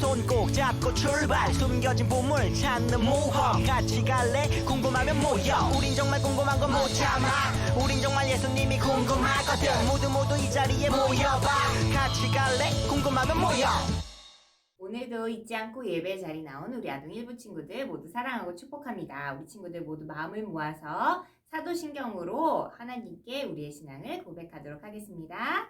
손 꼭 잡고 출발 숨겨진 보물 찾는 모험 같이 갈래 궁금하면 모여 우린 정말 궁금한 건 못 참아 우린 정말 예수님이 궁금하거든 모두 이 자리에 모여봐 같이 갈래 궁금하면 모여. 오늘도 잊지 않고 예배 자리 나온 우리 아동 일부 친구들 모두 사랑하고 축복합니다. 우리 친구들 모두 마음을 모아서 사도신경으로 하나님께 우리의 신앙을 고백하도록 하겠습니다.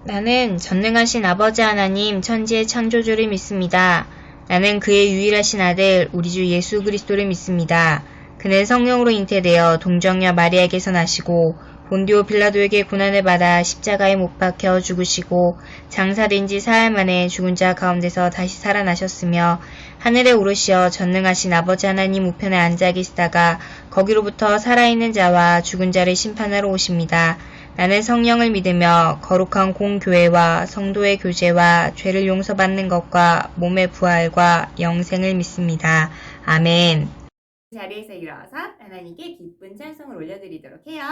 나는 전능하신 아버지 하나님 천지의 창조주를 믿습니다. 나는 그의 유일하신 아들 우리 주 예수 그리스도를 믿습니다. 그는 성령으로 잉태되어 동정녀 마리아에게서 나시고 본디오 빌라도에게 고난을 받아 십자가에 못 박혀 죽으시고 장사된 지 사흘 만에 죽은 자 가운데서 다시 살아나셨으며 하늘에 오르시어 전능하신 아버지 하나님 우편에 앉아 계시다가 거기로부터 살아있는 자와 죽은 자를 심판하러 오십니다. 나는 성령을 믿으며 거룩한 공교회와 성도의 교제와 죄를 용서받는 것과 몸의 부활과 영생을 믿습니다. 아멘. 자리에서 일어서 하나님께 기쁜 찬송을 올려드리도록 해요.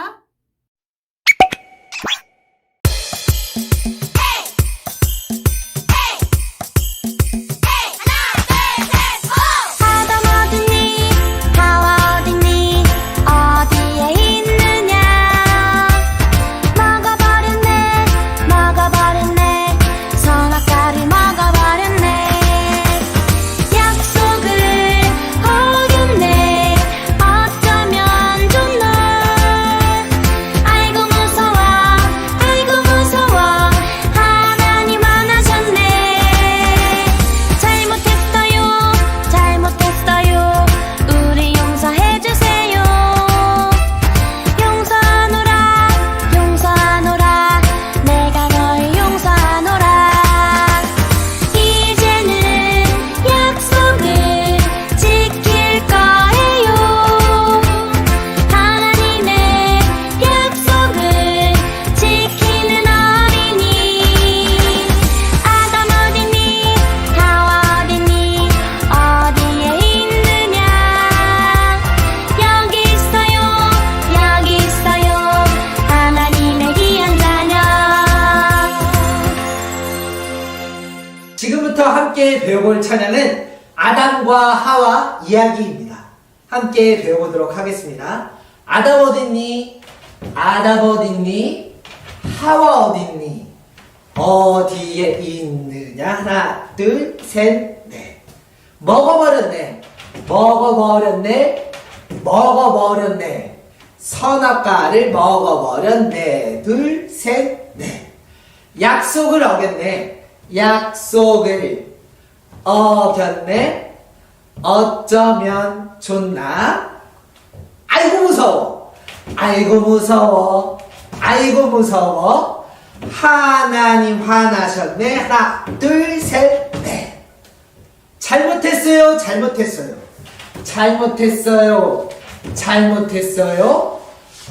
지금부터 함께 배워볼 찬양은 아담과 하와 이야기입니다. 함께 배워보도록 하겠습니다. 아담 어딨니? 아담 어딨니? 하와 어딨니? 어디에 있느냐? 하나, 둘, 셋, 넷. 먹어버렸네. 먹어버렸네. 먹어버렸네. 선악과를 먹어버렸네. 둘, 셋, 넷. 약속을 어겼네. 약속을 어겼네. 어쩌면 좋나? 아이고 무서워. 아이고 무서워. 아이고 무서워. 하나님 화나셨네. 하나 둘 셋 넷. 잘못했어요. 잘못했어요. 잘못했어요. 잘못했어요.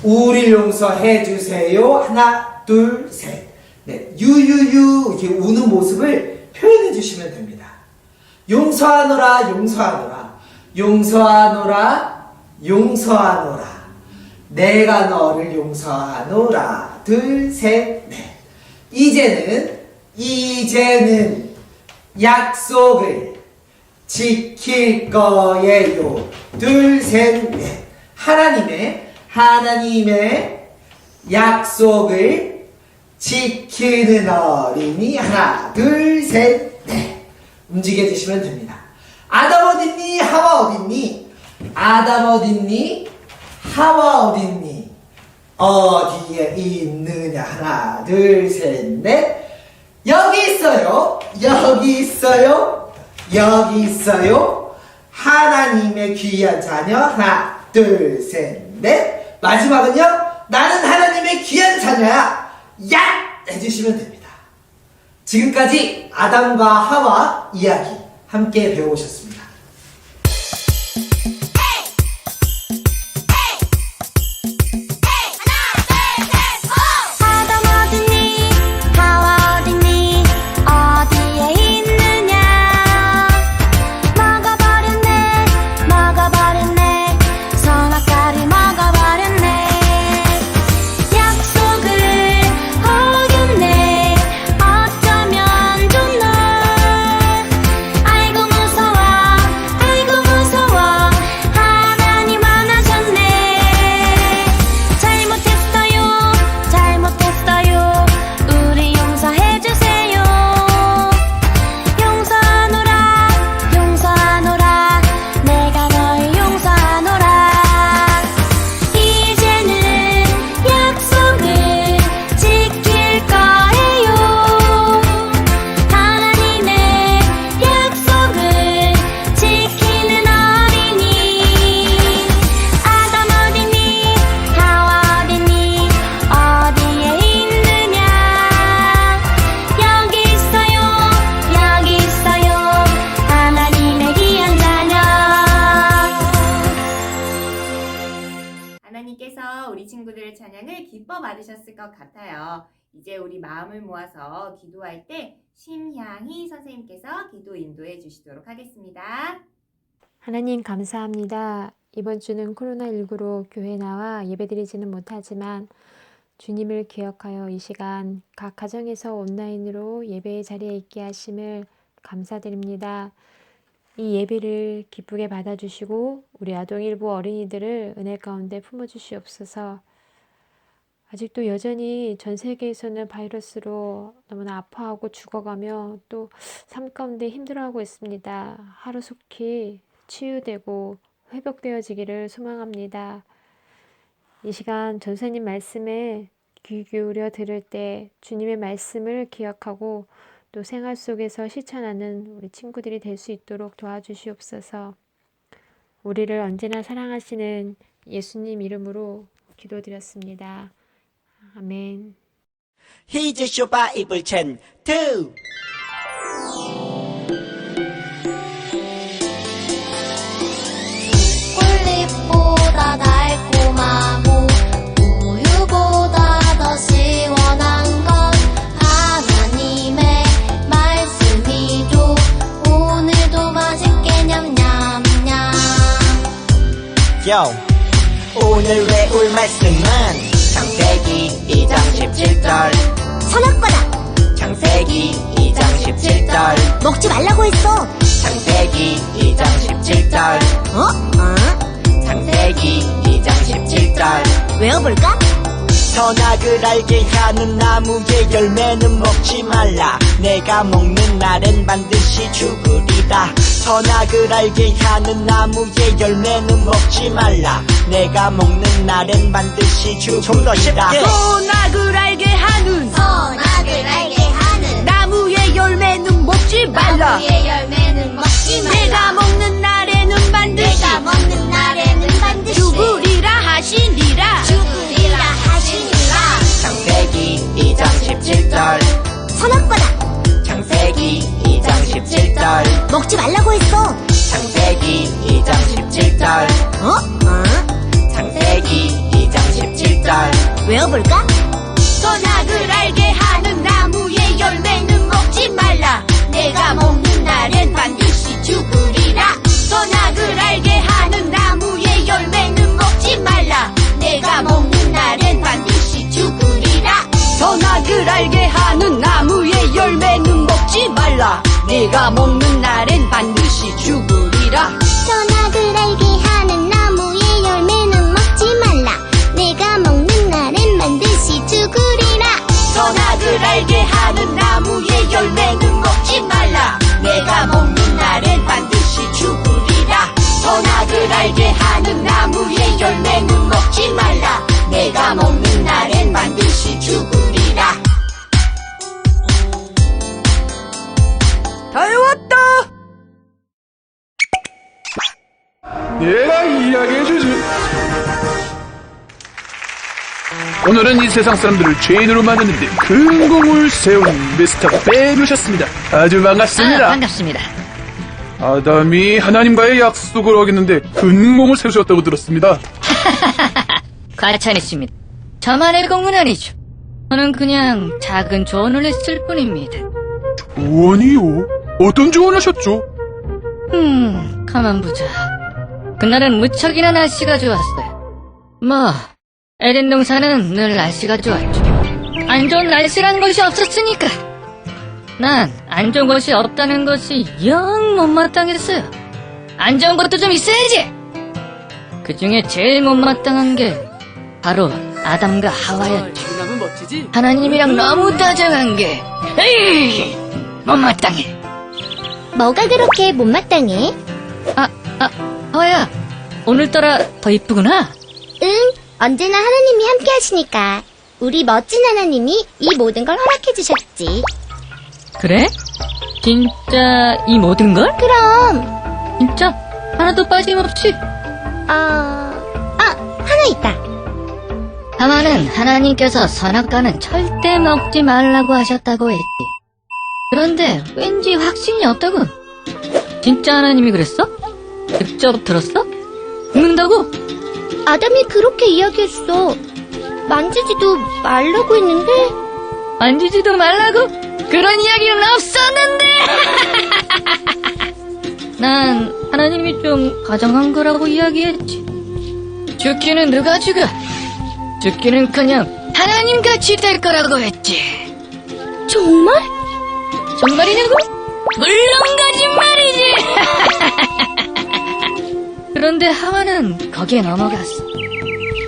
우리 용서해 주세요. 하나 둘 셋. 네, 유유유 이렇게 우는 모습을 표현해 주시면 됩니다. 용서하노라 용서하노라 용서하노라 용서하노라 내가 너를 용서하노라 둘 셋 넷. 이제는 약속을 지킬 거예요. 둘 셋 넷. 하나님의 약속을 지키는 어린이 하나 둘 셋 넷. 움직여 주시면 됩니다. 아담 어딨니? 하와 어딨니? 아담 어딨니? 하와 어딨니? 어디에 있느냐? 하나 둘 셋 넷. 여기 있어요. 여기 있어요. 여기 있어요. 하나님의 귀한 자녀 하나 둘 셋 넷. 마지막은요. 나는 하나님의 귀한 자녀야. 야! 해주시면 됩니다. 지금까지 아담과 하와 이야기 함께 배워보셨습니다. 기뻐 받으셨을 것 같아요. 이제 우리 마음을 모아서 기도할 때 심향희 선생님께서 기도 인도해 주시도록 하겠습니다. 하나님 감사합니다. 이번 주는 코로나19로 교회 나와 예배드리지는 못하지만 주님을 기억하여 이 시간 각 가정에서 온라인으로 예배의 자리에 있게 하심을 감사드립니다. 이 예배를 기쁘게 받아주시고 우리 아동일부 어린이들을 은혜 가운데 품어주시옵소서. 아직도 여전히 전 세계에서는 바이러스로 너무나 아파하고 죽어가며 또 삶 가운데 힘들어하고 있습니다. 하루속히 치유되고 회복되어지기를 소망합니다. 이 시간 전사님 말씀에 귀 기울여 들을 때 주님의 말씀을 기억하고 또 생활 속에서 실천하는 우리 친구들이 될 수 있도록 도와주시옵소서. 우리를 언제나 사랑하시는 예수님 이름으로 기도드렸습니다. 아멘. Here's your Bible Chen 2. 꿀잎보다 달콤하고 우유보다 더 시원한 건 하나님의 말씀이죠. 오늘도 맛있게 냠냠냠. Yo, 오늘 외울 말씀은 창세기 2장 17절. 선악과다. 창세기 2장 17절. 먹지 말라고 했어. 창세기 2장 17절. 창세기 2장 17절. 외워볼까? 선악을 알게 하는 나무의 열매는 먹지 말라. 내가 먹는 날엔 반드시 죽으리다. 선악을 알게 하는 나무의 열매는 먹지 말라. 내가 먹는 날엔 반드시 죽으리다. 좀 더 쉽게. 선악을 알게 하는 선악을 알게 하는 나무의 열매는 먹지 말라. 나무의 열매는 먹지 말라. 내가 먹는 날에는 반드시 내가 먹는 날에는 반드시 죽으리라 하시니라. 죽으리라 하시니라. 창세기 2장 17절. 선악과다. 창세기 2장 17절. 먹지 말라고 했어. 창세기 2장 17절. 창세기 2장 17절. 외워볼까? 선악을 알게 하는 나무의 열매는 먹지 말라. 내가 먹는 날엔 반드시 죽으리라. 선악을 알게 하는 나무의 열매는 먹지 말라. 내가 먹는 날엔 반드시 죽으리라. 선악을 알게 하는 나무의 열매는 먹지 말라. 내가 먹는 날엔 반드시 죽으리라. 선악을 알게 하는 나무의 열매는 먹지 말라. 내가 먹는 날엔 반드시 죽으리라. 선악을 알게 하는 나무의 열매는 먹지 말라. 내가 먹는 날엔 반드시 죽으리라. 선악을 알게 하는 나무의 열매는 먹지 말라. 내가 먹는 날엔 반드시 죽으리라. 다 외웠다. 내가 이야기해주지. 오늘은 이 세상 사람들을 죄인으로 만드는데 큰 공을 세운 미스터 베이비셨습니다. 아주 반갑습니다. 반갑습니다. 아담이 하나님과의 약속을 어겼는데 큰 공을 세우셨다고 들었습니다. 과찬했습니다. 저만의 공은 아니죠. 저는 그냥 작은 조언을 했을 뿐입니다. 조언이요? 어떤 조언을 하셨죠? 가만 보자. 그날은 무척이나 날씨가 좋았어요. 에덴 동산은 늘 날씨가 좋았죠. 안 좋은 날씨란 것이 없었으니까. 난 안 좋은 것이 없다는 것이 영 못마땅했어요. 안 좋은 것도 좀 있어야지. 그 중에 제일 못마땅한 게 바로 아담과 하와였죠. 하나님이랑 너무 다정한 게 에이 못마땅해. 뭐가 그렇게 못마땅해? 하와야, 오늘따라 더 이쁘구나. 응, 언제나 하나님이 함께 하시니까. 우리 멋진 하나님이 이 모든 걸 허락해 주셨지. 그래? 진짜 이 모든 걸? 그럼. 진짜 하나도 빠짐없이? 하나 있다. 하와는 하나님께서 선악과는 절대 먹지 말라고 하셨다고 했지. 그런데 왠지 확신이 없다군. 진짜 하나님이 그랬어? 직접 들었어? 믿는다고? 아담이 그렇게 이야기했어. 만지지도 말라고 했는데? 만지지도 말라고? 그런 이야기는 없었는데! 난 하나님이 좀 가정한 거라고 이야기했지. 죽기는 누가 죽어? 죽기는 그냥 하나님같이 될 거라고 했지. 정말? 정말이냐고? 물론 거짓말이지! 그런데 하와는 거기에 넘어갔어.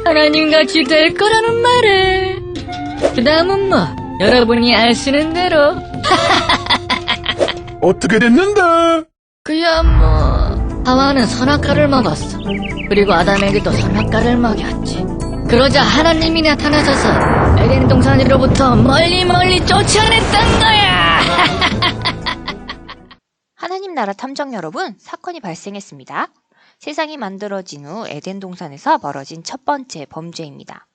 하나님같이 될 거라는 말을. 그 다음은 뭐 여러분이 아시는 대로. 어떻게 됐는데? 그야 뭐 하와는 선악과를 먹었어. 그리고 아담에게도 선악과를 먹였지. 그러자 하나님이 나타나셔서 에덴 동산으로부터 멀리 쫓아냈던 거야. 하나님 나라 탐정 여러분, 사건이 발생했습니다. 세상이 만들어진 후 에덴 동산에서 벌어진 첫 번째 범죄입니다.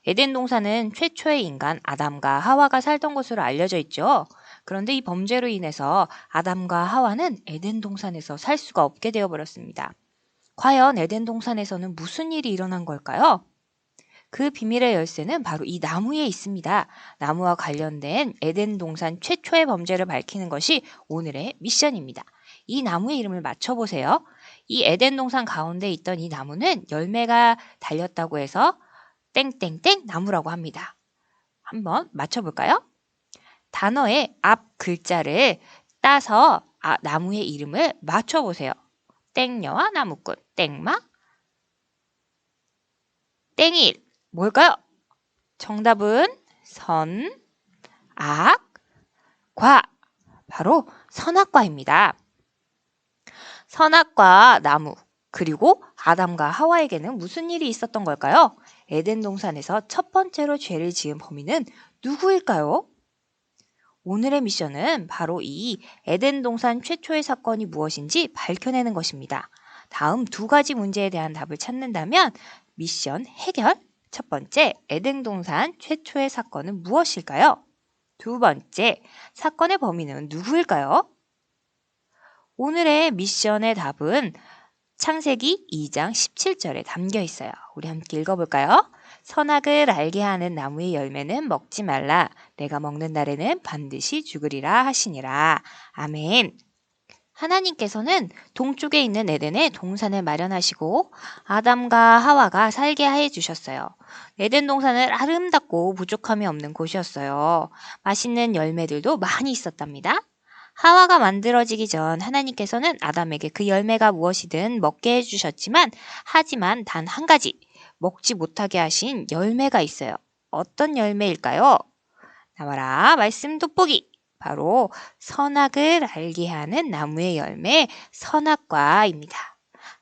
에덴 동산은 최초의 인간 아담과 하와가 살던 곳으로 알려져 있죠. 그런데 이 범죄로 인해서 아담과 하와는 에덴 동산에서 살 수가 없게 되어버렸습니다. 과연 에덴 동산에서는 무슨 일이 일어난 걸까요? 그 비밀의 열쇠는 바로 이 나무에 있습니다. 나무와 관련된 에덴 동산 최초의 범죄를 밝히는 것이 오늘의 미션입니다. 이 나무의 이름을 맞춰보세요. 이 에덴 동산 가운데 있던 이 나무는 열매가 달렸다고 해서 땡땡땡 나무라고 합니다. 한번 맞춰볼까요? 단어의 앞 글자를 따서 나무의 이름을 맞춰보세요. 땡녀와 나무꾼, 땡마, 땡일. 뭘까요? 정답은 선, 악, 과. 바로 선악과입니다. 선악과 나무, 그리고 아담과 하와에게는 무슨 일이 있었던 걸까요? 에덴 동산에서 첫 번째로 죄를 지은 범인은 누구일까요? 오늘의 미션은 바로 이 에덴 동산 최초의 사건이 무엇인지 밝혀내는 것입니다. 다음 두 가지 문제에 대한 답을 찾는다면 미션 해결! 첫 번째, 에덴 동산 최초의 사건은 무엇일까요? 두 번째, 사건의 범인은 누구일까요? 오늘의 미션의 답은 창세기 2장 17절에 담겨 있어요. 우리 함께 읽어볼까요? 선악을 알게 하는 나무의 열매는 먹지 말라. 내가 먹는 날에는 반드시 죽으리라 하시니라. 아멘. 하나님께서는 동쪽에 있는 에덴에 동산을 마련하시고 아담과 하와가 살게 해주셨어요. 에덴 동산은 아름답고 부족함이 없는 곳이었어요. 맛있는 열매들도 많이 있었답니다. 하와가 만들어지기 전 하나님께서는 아담에게 그 열매가 무엇이든 먹게 해주셨지만 하지만 단 한 가지 먹지 못하게 하신 열매가 있어요. 어떤 열매일까요? 나와라 말씀 돋보기. 바로 선악을 알게 하는 나무의 열매 선악과입니다.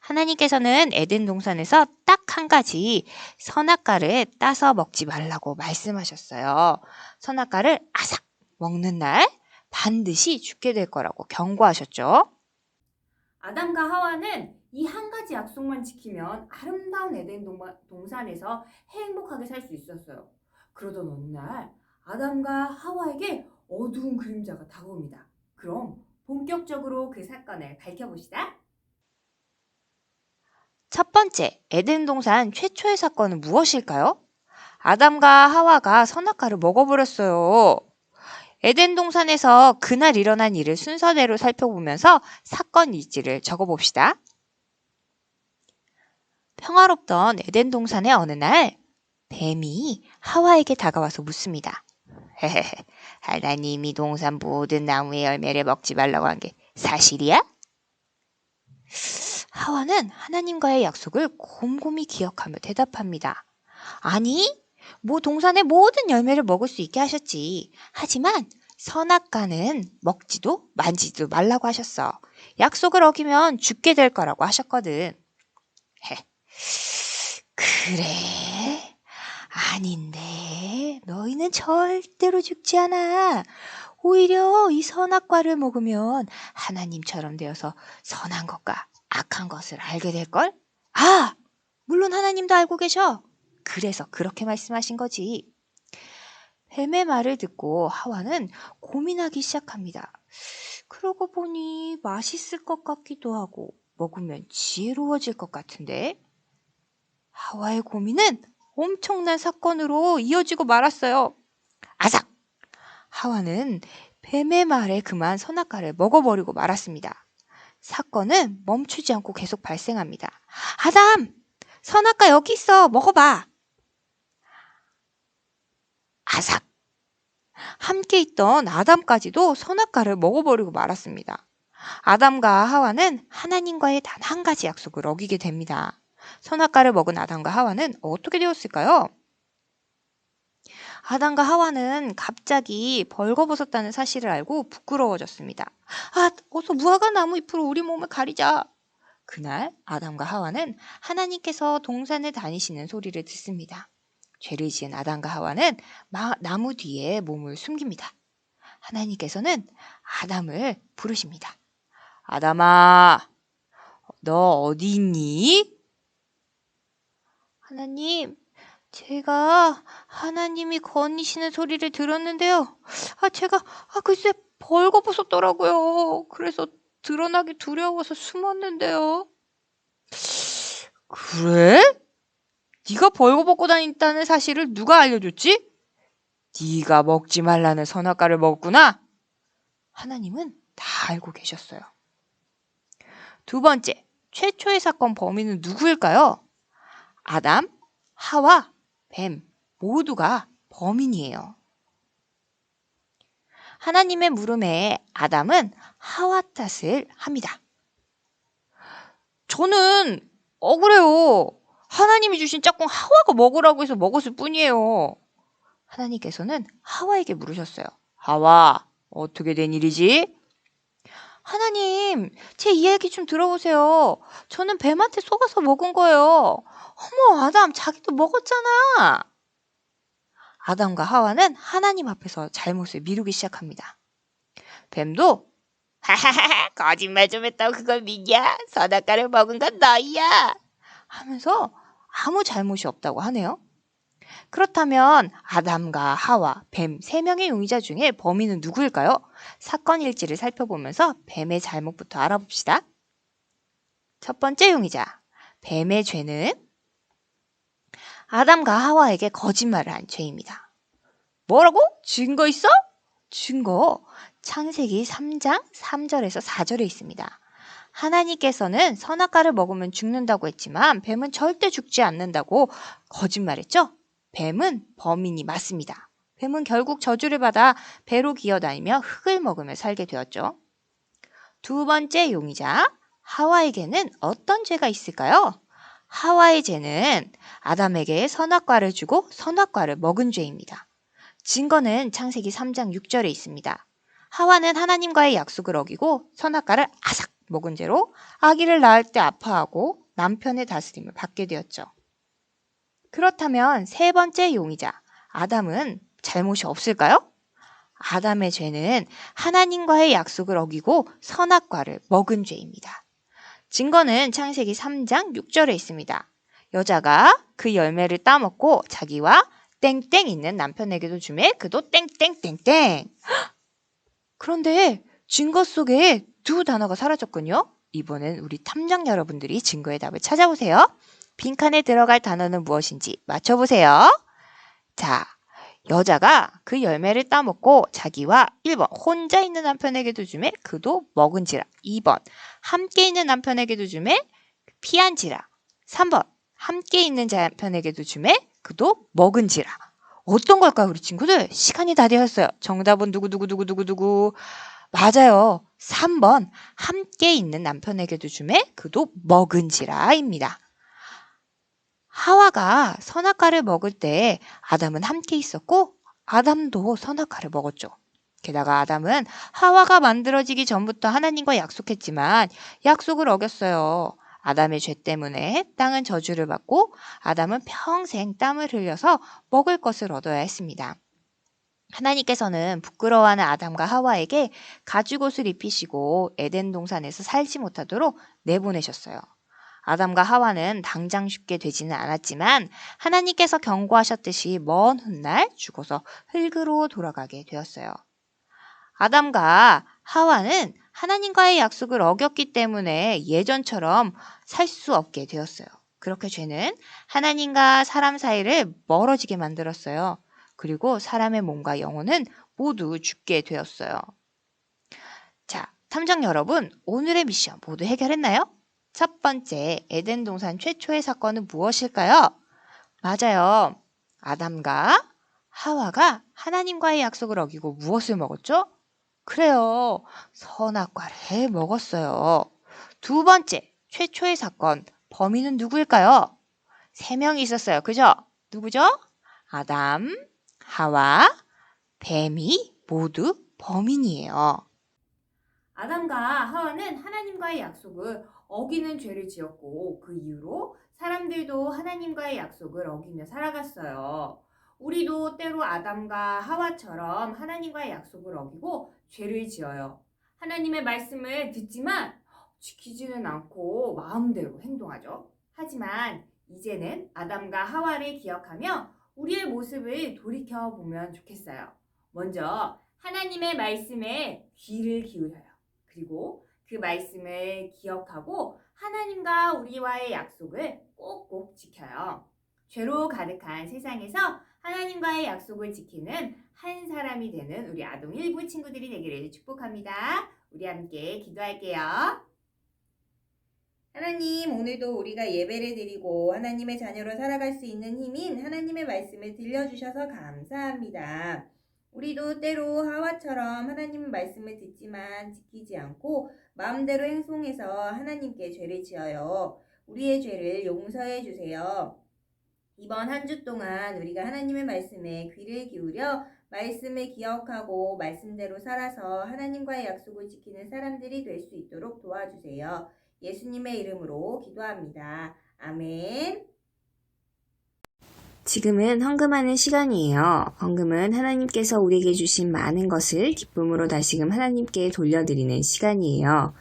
하나님께서는 에덴 동산에서 딱 한 가지 선악과를 따서 먹지 말라고 말씀하셨어요. 선악과를 아삭 먹는 날 반드시 죽게 될 거라고 경고하셨죠. 아담과 하와는 이 한 가지 약속만 지키면 아름다운 에덴 동산에서 행복하게 살 수 있었어요. 그러던 어느 날 아담과 하와에게 어두운 그림자가 다가옵니다. 그럼 본격적으로 그 사건을 밝혀봅시다. 첫 번째, 에덴 동산 최초의 사건은 무엇일까요? 아담과 하와가 선악과를 먹어버렸어요. 에덴 동산에서 그날 일어난 일을 순서대로 살펴보면서 사건 일지를 적어봅시다. 평화롭던 에덴 동산의 어느 날 뱀이 하와에게 다가와서 묻습니다. 하나님이 동산 모든 나무의 열매를 먹지 말라고 한 게 사실이야? 하와는 하나님과의 약속을 곰곰이 기억하며 대답합니다. 아니, 동산의 모든 열매를 먹을 수 있게 하셨지. 하지만 선악과는 먹지도 만지지도 말라고 하셨어. 약속을 어기면 죽게 될 거라고 하셨거든. 그래? 아닌데, 너희는 절대로 죽지 않아. 오히려 이 선악과를 먹으면 하나님처럼 되어서 선한 것과 악한 것을 알게 될걸? 물론 하나님도 알고 계셔. 그래서 그렇게 말씀하신 거지. 뱀의 말을 듣고 하와는 고민하기 시작합니다. 그러고 보니 맛있을 것 같기도 하고 먹으면 지혜로워질 것 같은데? 하와의 고민은 엄청난 사건으로 이어지고 말았어요. 아삭! 하와는 뱀의 말에 그만 선악과를 먹어버리고 말았습니다. 사건은 멈추지 않고 계속 발생합니다. 아담! 선악과 여기 있어! 먹어봐! 아삭! 함께 있던 아담까지도 선악과를 먹어버리고 말았습니다. 아담과 하와는 하나님과의 단 한 가지 약속을 어기게 됩니다. 선악과를 먹은 아담과 하와는 어떻게 되었을까요? 아담과 하와는 갑자기 벌거벗었다는 사실을 알고 부끄러워졌습니다. 어서 무화과 나무 잎으로 우리 몸을 가리자. 그날 아담과 하와는 하나님께서 동산을 다니시는 소리를 듣습니다. 죄를 지은 아담과 하와는 나무 뒤에 몸을 숨깁니다. 하나님께서는 아담을 부르십니다. 아담아, 너 어디 있니? 하나님, 제가 하나님이 거니시는 소리를 들었는데요. 제가 글쎄 벌거벗었더라고요. 그래서 드러나기 두려워서 숨었는데요. 그래? 네가 벌거벗고 다닌다는 사실을 누가 알려줬지? 네가 먹지 말라는 선악과를 먹었구나. 하나님은 다 알고 계셨어요. 두 번째, 최초의 사건 범인은 누구일까요? 아담, 하와, 뱀 모두가 범인이에요. 하나님의 물음에 아담은 하와 탓을 합니다. 저는 억울해요. 하나님이 주신 짝꿍 하와가 먹으라고 해서 먹었을 뿐이에요. 하나님께서는 하와에게 물으셨어요. 하와, 어떻게 된 일이지? 하나님, 제 이야기 좀 들어보세요. 저는 뱀한테 속아서 먹은 거예요. 어머, 아담, 자기도 먹었잖아. 아담과 하와는 하나님 앞에서 잘못을 미루기 시작합니다. 뱀도 하하하, 거짓말 좀 했다고 그걸 믿냐? 선악과를 먹은 건 너희야 하면서 아무 잘못이 없다고 하네요. 그렇다면 아담과 하와, 뱀 3명의 용의자 중에 범인은 누구일까요? 사건 일지를 살펴보면서 뱀의 잘못부터 알아봅시다. 첫 번째 용의자, 뱀의 죄는 아담과 하와에게 거짓말을 한 죄입니다. 뭐라고? 증거 있어? 증거, 창세기 3장 3절에서 4절에 있습니다. 하나님께서는 선악과를 먹으면 죽는다고 했지만 뱀은 절대 죽지 않는다고 거짓말했죠? 뱀은 범인이 맞습니다. 뱀은 결국 저주를 받아 배로 기어다니며 흙을 먹으며 살게 되었죠. 두 번째 용의자, 하와에게는 어떤 죄가 있을까요? 하와의 죄는 아담에게 선악과를 주고 선악과를 먹은 죄입니다. 증거는 창세기 3장 6절에 있습니다. 하와는 하나님과의 약속을 어기고 선악과를 아삭 먹은 죄로 아기를 낳을 때 아파하고 남편의 다스림을 받게 되었죠. 그렇다면 세 번째 용의자, 아담은 잘못이 없을까요? 아담의 죄는 하나님과의 약속을 어기고 선악과를 먹은 죄입니다. 증거는 창세기 3장 6절에 있습니다. 여자가 그 열매를 따먹고 자기와 땡땡 있는 남편에게도 주매 그도 땡땡땡땡. 그런데 증거 속에 두 단어가 사라졌군요. 이번엔 우리 탐정 여러분들이 증거의 답을 찾아보세요. 빈칸에 들어갈 단어는 무엇인지 맞춰보세요. 자, 여자가 그 열매를 따먹고 자기와 1번 혼자 있는 남편에게도 주매 그도 먹은지라. 2번 함께 있는 남편에게도 주매 피한지라. 3번 함께 있는 남편에게도 주매 그도 먹은지라. 어떤 걸까요, 우리 친구들? 시간이 다 되었어요. 정답은 누구? 맞아요. 3번 함께 있는 남편에게도 주매 그도 먹은지라입니다. 하와가 선악과를 먹을 때 아담은 함께 있었고 아담도 선악과를 먹었죠. 게다가 아담은 하와가 만들어지기 전부터 하나님과 약속했지만 약속을 어겼어요. 아담의 죄 때문에 땅은 저주를 받고 아담은 평생 땀을 흘려서 먹을 것을 얻어야 했습니다. 하나님께서는 부끄러워하는 아담과 하와에게 가죽옷을 입히시고 에덴 동산에서 살지 못하도록 내보내셨어요. 아담과 하와는 당장 죽게 되지는 않았지만 하나님께서 경고하셨듯이 먼 훗날 죽어서 흙으로 돌아가게 되었어요. 아담과 하와는 하나님과의 약속을 어겼기 때문에 예전처럼 살 수 없게 되었어요. 그렇게 죄는 하나님과 사람 사이를 멀어지게 만들었어요. 그리고 사람의 몸과 영혼은 모두 죽게 되었어요. 자, 탐정 여러분, 오늘의 미션 모두 해결했나요? 첫 번째, 에덴 동산 최초의 사건은 무엇일까요? 맞아요. 아담과 하와가 하나님과의 약속을 어기고 무엇을 먹었죠? 그래요. 선악과를 먹었어요. 두 번째, 최초의 사건, 범인은 누구일까요? 3명이 있었어요. 그죠? 누구죠? 아담, 하와, 뱀이 모두 범인이에요. 아담과 하와는 하나님과의 약속을 어기는 죄를 지었고 그 이후로 사람들도 하나님과의 약속을 어기며 살아갔어요. 우리도 때로 아담과 하와처럼 하나님과의 약속을 어기고 죄를 지어요. 하나님의 말씀을 듣지만 지키지는 않고 마음대로 행동하죠. 하지만 이제는 아담과 하와를 기억하며 우리의 모습을 돌이켜보면 좋겠어요. 먼저 하나님의 말씀에 귀를 기울여요. 그리고 그 말씀을 기억하고 하나님과 우리와의 약속을 꼭꼭 지켜요. 죄로 가득한 세상에서 하나님과의 약속을 지키는 한 사람이 되는 우리 아동 1부 친구들이 되기를 축복합니다. 우리 함께 기도할게요. 하나님, 오늘도 우리가 예배를 드리고 하나님의 자녀로 살아갈 수 있는 힘인 하나님의 말씀을 들려주셔서 감사합니다. 우리도 때로 하와처럼 하나님의 말씀을 듣지만 지키지 않고 마음대로 행동해서 하나님께 죄를 지어요. 우리의 죄를 용서해 주세요. 이번 한 주 동안 우리가 하나님의 말씀에 귀를 기울여 말씀을 기억하고 말씀대로 살아서 하나님과의 약속을 지키는 사람들이 될 수 있도록 도와주세요. 예수님의 이름으로 기도합니다. 아멘. 지금은 헌금하는 시간이에요. 헌금은 하나님께서 우리에게 주신 많은 것을 기쁨으로 다시금 하나님께 돌려드리는 시간이에요.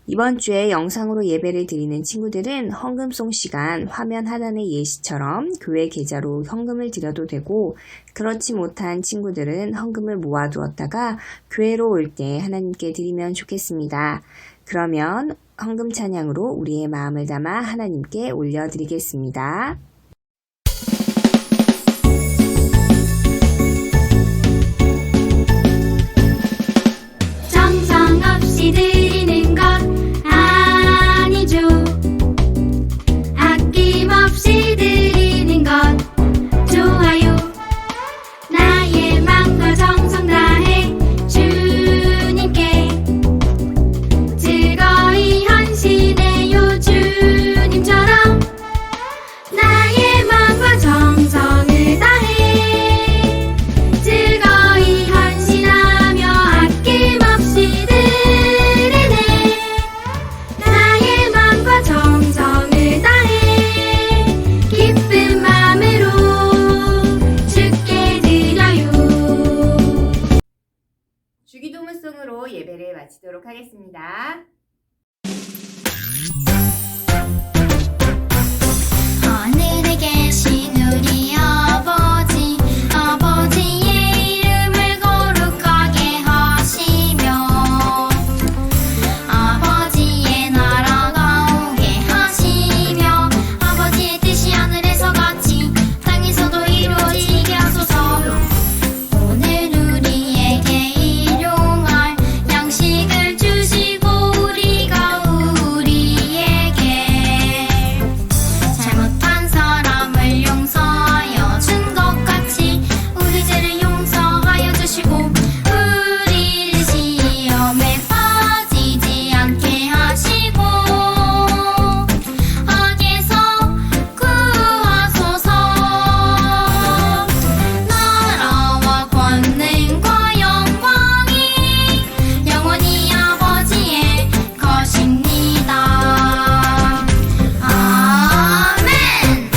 이번 주에 영상으로 예배를 드리는 친구들은 헌금송 시간 화면 하단의 예시처럼 교회 계좌로 헌금을 드려도 되고, 그렇지 못한 친구들은 헌금을 모아두었다가 교회로 올 때 하나님께 드리면 좋겠습니다. 그러면 헌금 찬양으로 우리의 마음을 담아 하나님께 올려드리겠습니다. 정성없이 드리는 것 아니죠. 아낌없이 드리는 것 좋아요. 나의 마음과 정성 다해 주님께 즐거이 헌신해요. 주님처럼 나의 마음과 정성을 다해 즐거이 헌신하며 아낌없이 드리네. 나의 마음과 정성을 다해 기쁜 마음으로 주께 드려요. 주기도문송으로 예배를 마치도록 하겠습니다. 하늘에 계신 우리 아버지, 아버지의 이름을 거룩하게 하시며 아버지의 나라가 오게 하시며 아버지의 뜻이 하늘에서 같이 땅에서도 이루어지게 하소서. 오늘 우리에게 일용할 양식을 주시고 우리가 우리에게 잘못한 사람을 용서하여 준 것 같이 우리 죄를 용서하여 주시고 우리를 시험에 빠지지 않게 하시고 악에서 구하소서. 나라와 권능과 영광이 영원히 아버지의 것입니다. 아멘.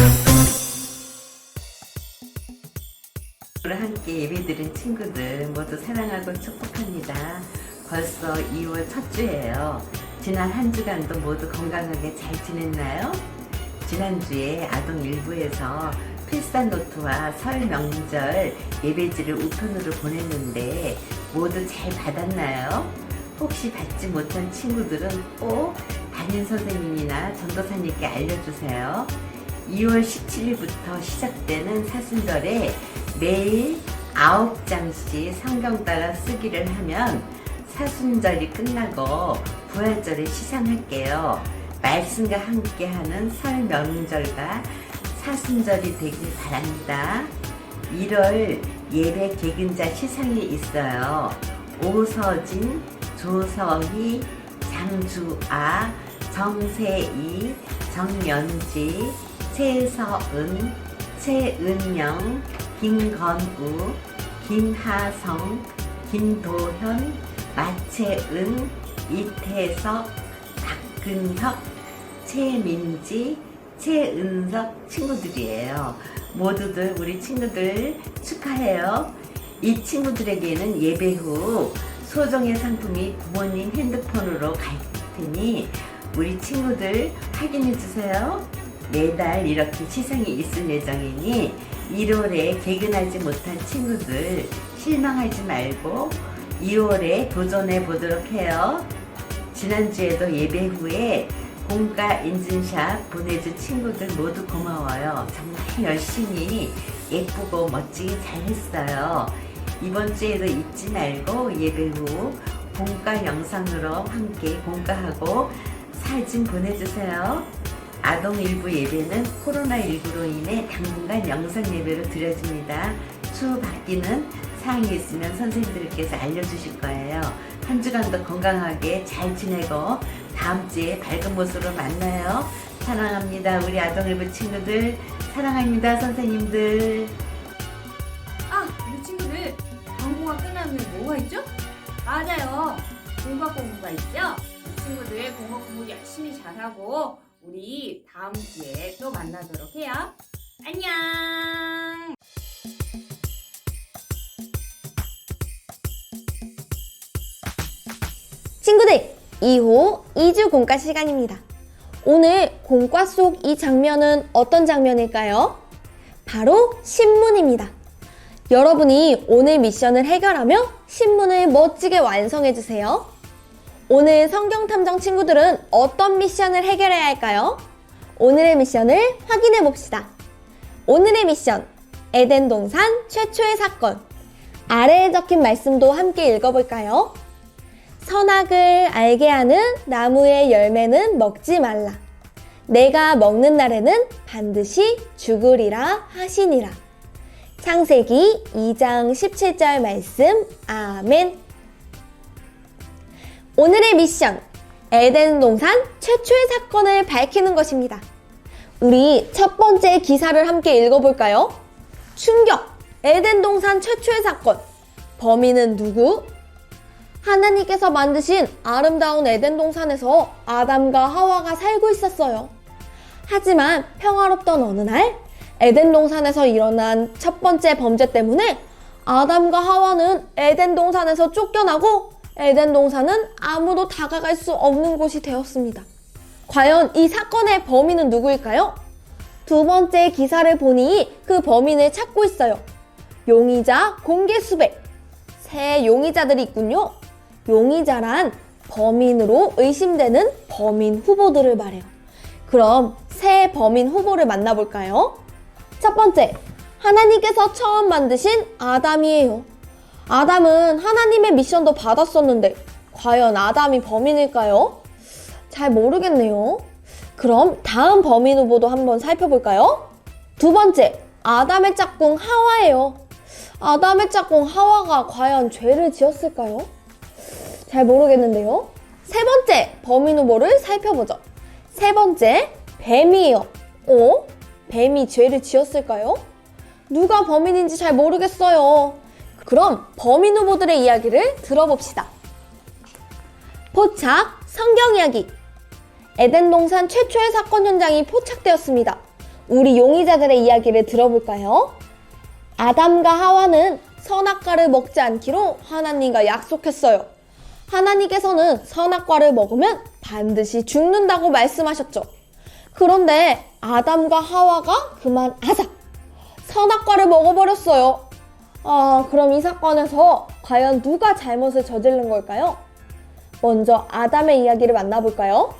오늘 함께 예배드린 친구들 모두 사랑하고 축복합니다. 벌써 2월 첫 주예요. 지난 한 주간도 모두 건강하게 잘 지냈나요? 지난주에 아동 일부에서 필산 노트와 설 명절 예배지를 우편으로 보냈는데 모두 잘 받았나요? 혹시 받지 못한 친구들은 꼭 담임 선생님이나 전도사님께 알려주세요. 2월 17일부터 시작되는 사순절에 매일 9장씩 성경 따라 쓰기를 하면 사순절이 끝나고 부활절에 시상할게요. 말씀과 함께하는 설 명절과 사순절이 되길 바랍니다. 1월 예배 개근자 시상이 있어요. 오서진, 조서희, 장주아, 정세희, 정연지, 최서은, 최은영, 김건우, 김하성, 김도현, 마채은, 이태석, 박근석, 최민지, 최은석 친구들이에요. 모두들 우리 친구들 축하해요. 이 친구들에게는 예배 후 소정의 상품이 부모님 핸드폰으로 갈 테니 우리 친구들 확인해 주세요. 매달 이렇게 시상이 있을 예정이니 1월에 개근하지 못한 친구들 실망하지 말고 2월에 도전해 보도록 해요. 지난주에도 예배 후에 공과 인증샷 보내준 친구들 모두 고마워요. 정말 열심히 예쁘고 멋지게 잘했어요. 이번 주에도 잊지 말고 예배 후 공과 영상으로 함께 공과하고 사진 보내주세요. 아동 일부 예배는 코로나19로 인해 당분간 영상 예배로 드려집니다. 추후 바뀌는 사항이 있으면 선생님들께서 알려주실 거예요. 한 주간도 건강하게 잘 지내고 다음 주에 밝은 모습으로 만나요. 사랑합니다. 우리 아동일부 친구들 사랑합니다. 선생님들. 우리 친구들 광고가 끝나면 뭐가 있죠? 맞아요. 공과 공부가 있죠? 우리 친구들 공과 공부 열심히 잘하고 우리 다음 주에 또 만나도록 해요. 안녕. 친구들, 2호 2주 공과 시간입니다. 오늘 공과 속 이 장면은 어떤 장면일까요? 바로 신문입니다. 여러분이 오늘 미션을 해결하며 신문을 멋지게 완성해주세요. 오늘 성경탐정 친구들은 어떤 미션을 해결해야 할까요? 오늘의 미션을 확인해 봅시다. 오늘의 미션, 에덴 동산 최초의 사건. 아래에 적힌 말씀도 함께 읽어볼까요? 선악을 알게 하는 나무의 열매는 먹지 말라. 내가 먹는 날에는 반드시 죽으리라 하시니라. 창세기 2장 17절 말씀. 아멘. 오늘의 미션, 에덴 동산 최초의 사건을 밝히는 것입니다. 우리 첫 번째 기사를 함께 읽어볼까요? 충격! 에덴 동산 최초의 사건. 범인은 누구? 하나님께서 만드신 아름다운 에덴 동산에서 아담과 하와가 살고 있었어요. 하지만 평화롭던 어느 날 에덴 동산에서 일어난 첫 번째 범죄 때문에 아담과 하와는 에덴 동산에서 쫓겨나고 에덴 동산은 아무도 다가갈 수 없는 곳이 되었습니다. 과연 이 사건의 범인은 누구일까요? 두 번째 기사를 보니 그 범인을 찾고 있어요. 용의자 공개 수배. 새 용의자들이 있군요. 용의자란 범인으로 의심되는 범인 후보들을 말해요. 그럼 새 범인 후보를 만나볼까요? 첫 번째, 하나님께서 처음 만드신 아담이에요. 아담은 하나님의 미션도 받았었는데 과연 아담이 범인일까요? 잘 모르겠네요. 그럼 다음 범인 후보도 한번 살펴볼까요? 두 번째, 아담의 짝꿍 하와예요. 아담의 짝꿍 하와가 과연 죄를 지었을까요? 잘 모르겠는데요. 세 번째 범인 후보를 살펴보죠. 세 번째, 뱀이에요. 뱀이 죄를 지었을까요? 누가 범인인지 잘 모르겠어요. 그럼 범인 후보들의 이야기를 들어봅시다. 포착 성경 이야기. 에덴 동산 최초의 사건 현장이 포착되었습니다. 우리 용의자들의 이야기를 들어볼까요? 아담과 하와는 선악과를 먹지 않기로 하나님과 약속했어요. 하나님께서는 선악과를 먹으면 반드시 죽는다고 말씀하셨죠. 그런데 아담과 하와가 그만 아삭! 선악과를 먹어버렸어요. 그럼 이 사건에서 과연 누가 잘못을 저지른 걸까요? 먼저 아담의 이야기를 만나볼까요?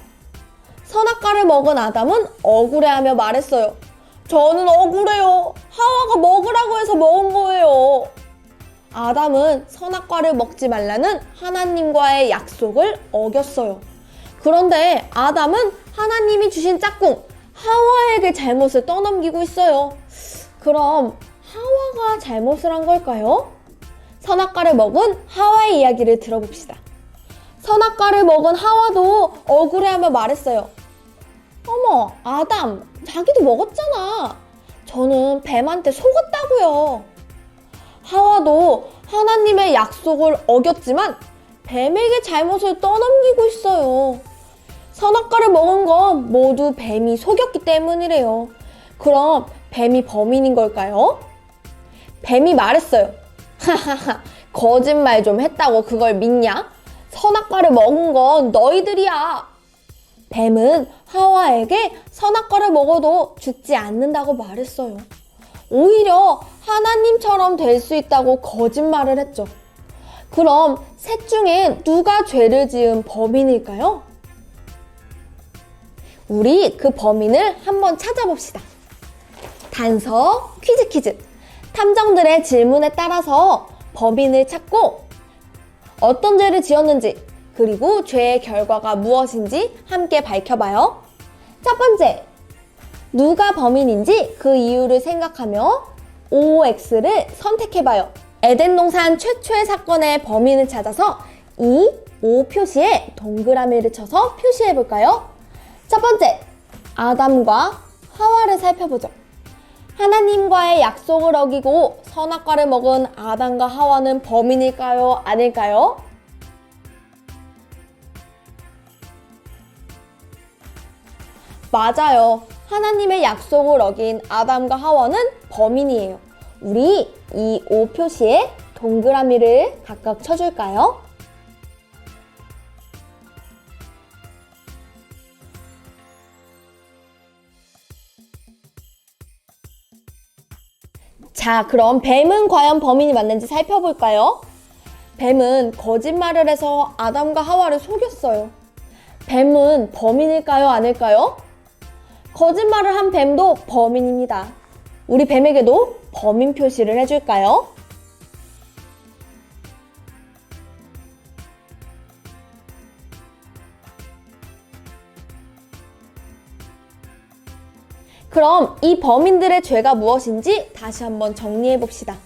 선악과를 먹은 아담은 억울해하며 말했어요. 저는 억울해요. 하와가 먹으라고 해서 먹은 거예요. 아담은 선악과를 먹지 말라는 하나님과의 약속을 어겼어요. 그런데 아담은 하나님이 주신 짝꿍 하와에게 잘못을 떠넘기고 있어요. 그럼 하와가 잘못을 한 걸까요? 선악과를 먹은 하와의 이야기를 들어봅시다. 선악과를 먹은 하와도 억울해하며 말했어요. 어머, 아담, 자기도 먹었잖아. 저는 뱀한테 속았다고요. 하와도 하나님의 약속을 어겼지만 뱀에게 잘못을 떠넘기고 있어요. 선악과를 먹은 건 모두 뱀이 속였기 때문이래요. 그럼 뱀이 범인인 걸까요? 뱀이 말했어요. 하하하, 거짓말 좀 했다고 그걸 믿냐? 선악과를 먹은 건 너희들이야. 뱀은 하와에게 선악과를 먹어도 죽지 않는다고 말했어요. 오히려 하나님처럼 될 수 있다고 거짓말을 했죠. 그럼 셋 중에 누가 죄를 지은 범인일까요? 우리 그 범인을 한번 찾아봅시다. 단서 퀴즈. 탐정들의 질문에 따라서 범인을 찾고 어떤 죄를 지었는지 그리고 죄의 결과가 무엇인지 함께 밝혀봐요. 첫 번째, 누가 범인인지 그 이유를 생각하며 OX를 선택해봐요. 에덴 동산 최초의 사건의 범인을 찾아서 이 O 표시에 동그라미를 쳐서 표시해볼까요? 첫 번째, 아담과 하와를 살펴보죠. 하나님과의 약속을 어기고 선악과를 먹은 아담과 하와는 범인일까요? 아닐까요? 맞아요. 하나님의 약속을 어긴 아담과 하와는 범인이에요. 우리 이 O 표시에 동그라미를 각각 쳐줄까요? 자, 그럼 뱀은 과연 범인이 맞는지 살펴볼까요? 뱀은 거짓말을 해서 아담과 하와를 속였어요. 뱀은 범인일까요? 아닐까요? 거짓말을 한 뱀도 범인입니다. 우리 뱀에게도 범인 표시를 해줄까요? 그럼 이 범인들의 죄가 무엇인지 다시 한번 정리해 봅시다.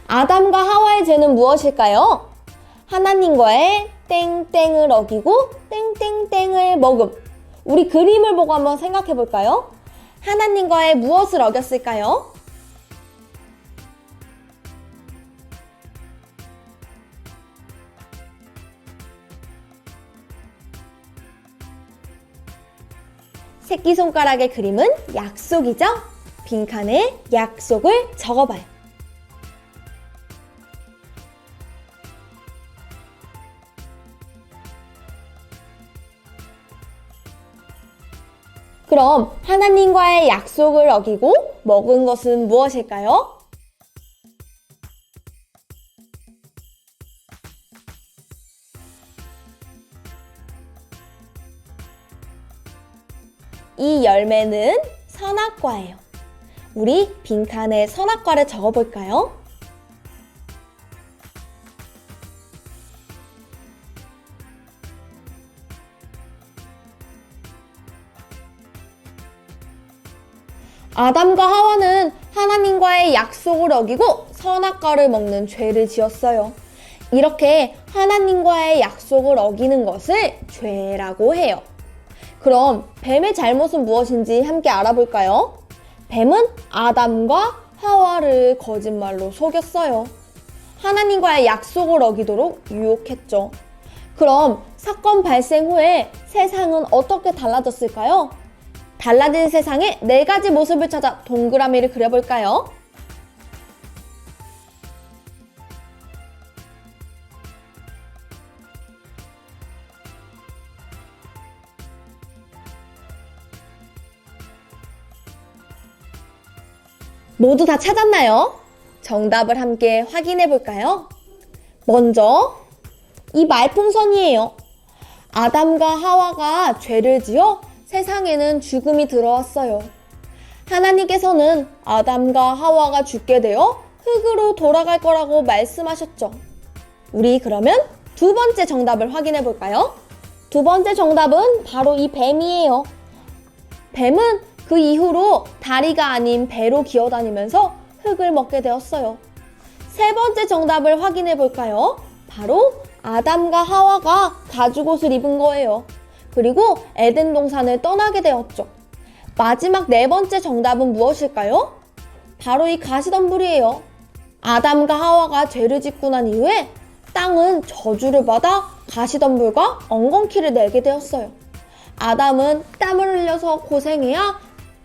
아담과 하와의 죄는 무엇일까요? 하나님과의 땡땡을 어기고 땡땡땡을 먹음. 우리 그림을 보고 한번 생각해 볼까요? 하나님과의 무엇을 어겼을까요? 새끼손가락의 그림은 약속이죠? 빈칸에 약속을 적어봐요. 그럼 하나님과의 약속을 어기고 먹은 것은 무엇일까요? 이 열매는 선악과예요. 우리 빈칸에 선악과를 적어볼까요? 아담과 하와는 하나님과의 약속을 어기고 선악과를 먹는 죄를 지었어요. 이렇게 하나님과의 약속을 어기는 것을 죄라고 해요. 그럼 뱀의 잘못은 무엇인지 함께 알아볼까요? 뱀은 아담과 하와를 거짓말로 속였어요. 하나님과의 약속을 어기도록 유혹했죠. 그럼 사건 발생 후에 세상은 어떻게 달라졌을까요? 달라진 세상의 4가지 모습을 찾아 동그라미를 그려볼까요? 모두 다 찾았나요? 정답을 함께 확인해 볼까요? 먼저 이 말풍선이에요. 아담과 하와가 죄를 지어 세상에는 죽음이 들어왔어요. 하나님께서는 아담과 하와가 죽게 되어 흙으로 돌아갈 거라고 말씀하셨죠. 우리 그러면 두 번째 정답을 확인해 볼까요? 두 번째 정답은 바로 이 뱀이에요. 뱀은 그 이후로 다리가 아닌 배로 기어다니면서 흙을 먹게 되었어요. 세 번째 정답을 확인해 볼까요? 바로 아담과 하와가 가죽옷을 입은 거예요. 그리고 에덴 동산을 떠나게 되었죠. 마지막 네 번째 정답은 무엇일까요? 바로 이 가시덤불이에요. 아담과 하와가 죄를 짓고 난 이후에 땅은 저주를 받아 가시덤불과 엉겅퀴를 내게 되었어요. 아담은 땀을 흘려서 고생해야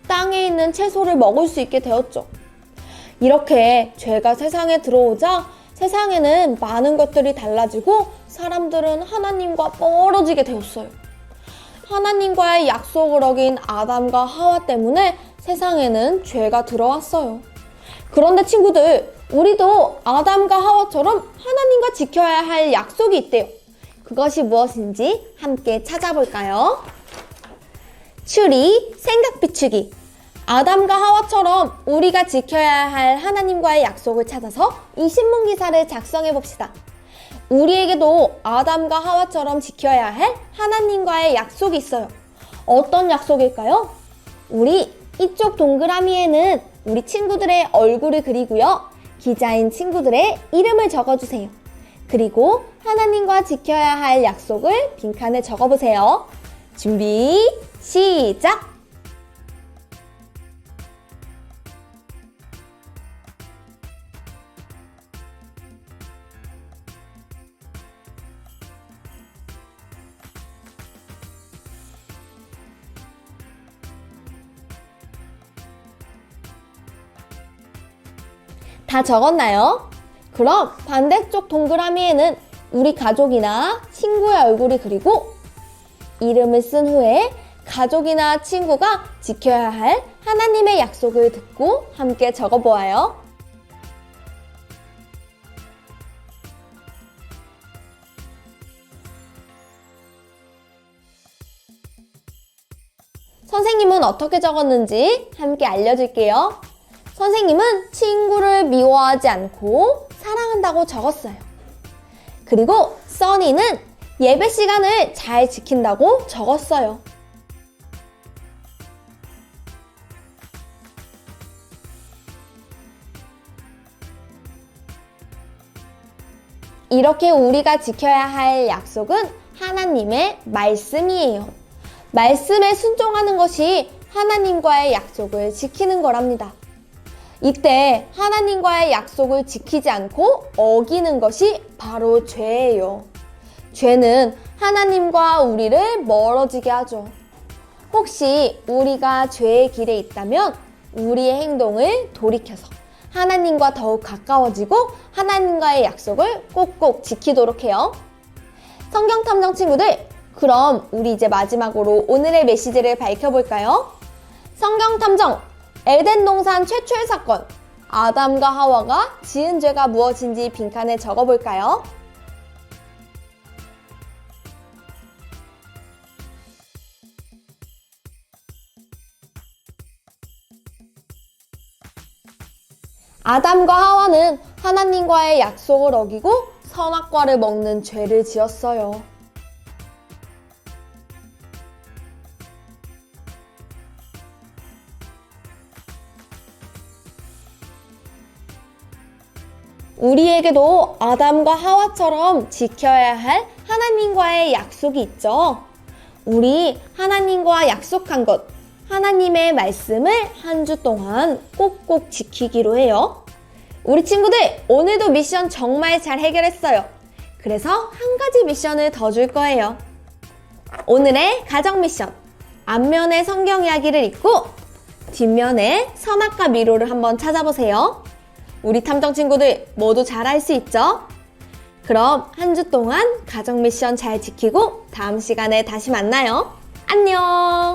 땅에 있는 채소를 먹을 수 있게 되었죠. 이렇게 죄가 세상에 들어오자 세상에는 많은 것들이 달라지고 사람들은 하나님과 멀어지게 되었어요. 하나님과의 약속을 어긴 아담과 하와 때문에 세상에는 죄가 들어왔어요. 그런데 친구들, 우리도 아담과 하와처럼 하나님과 지켜야 할 약속이 있대요. 그것이 무엇인지 함께 찾아볼까요? 추리, 생각 비추기. 아담과 하와처럼 우리가 지켜야 할 하나님과의 약속을 찾아서 이 신문 기사를 작성해 봅시다. 우리에게도 아담과 하와처럼 지켜야 할 하나님과의 약속이 있어요. 어떤 약속일까요? 우리 이쪽 동그라미에는 우리 친구들의 얼굴을 그리고요. 기자인 친구들의 이름을 적어주세요. 그리고 하나님과 지켜야 할 약속을 빈칸에 적어보세요. 준비, 시작! 다 적었나요? 그럼 반대쪽 동그라미에는 우리 가족이나 친구의 얼굴을 그리고 이름을 쓴 후에 가족이나 친구가 지켜야 할 하나님의 약속을 듣고 함께 적어보아요. 선생님은 어떻게 적었는지 함께 알려줄게요. 선생님은 친구를 미워하지 않고 사랑한다고 적었어요. 그리고 써니는 예배 시간을 잘 지킨다고 적었어요. 이렇게 우리가 지켜야 할 약속은 하나님의 말씀이에요. 말씀에 순종하는 것이 하나님과의 약속을 지키는 거랍니다. 이때 하나님과의 약속을 지키지 않고 어기는 것이 바로 죄예요. 죄는 하나님과 우리를 멀어지게 하죠. 혹시 우리가 죄의 길에 있다면 우리의 행동을 돌이켜서 하나님과 더욱 가까워지고 하나님과의 약속을 꼭꼭 지키도록 해요. 성경탐정 친구들, 그럼 우리 이제 마지막으로 오늘의 메시지를 밝혀볼까요? 성경탐정, 에덴 동산 최초의 사건, 아담과 하와가 지은 죄가 무엇인지 빈칸에 적어볼까요? 아담과 하와는 하나님과의 약속을 어기고 선악과를 먹는 죄를 지었어요. 우리에게도 아담과 하와처럼 지켜야 할 하나님과의 약속이 있죠. 우리 하나님과 약속한 것, 하나님의 말씀을 한 주 동안 꼭꼭 지키기로 해요. 우리 친구들, 오늘도 미션 정말 잘 해결했어요. 그래서 한 가지 미션을 더 줄 거예요. 오늘의 가정 미션, 앞면에 성경 이야기를 읽고 뒷면에 선악과 미로를 한번 찾아보세요. 우리 탐정 친구들 모두 잘할 수 있죠? 그럼 한 주 동안 가정 미션 잘 지키고 다음 시간에 다시 만나요. 안녕!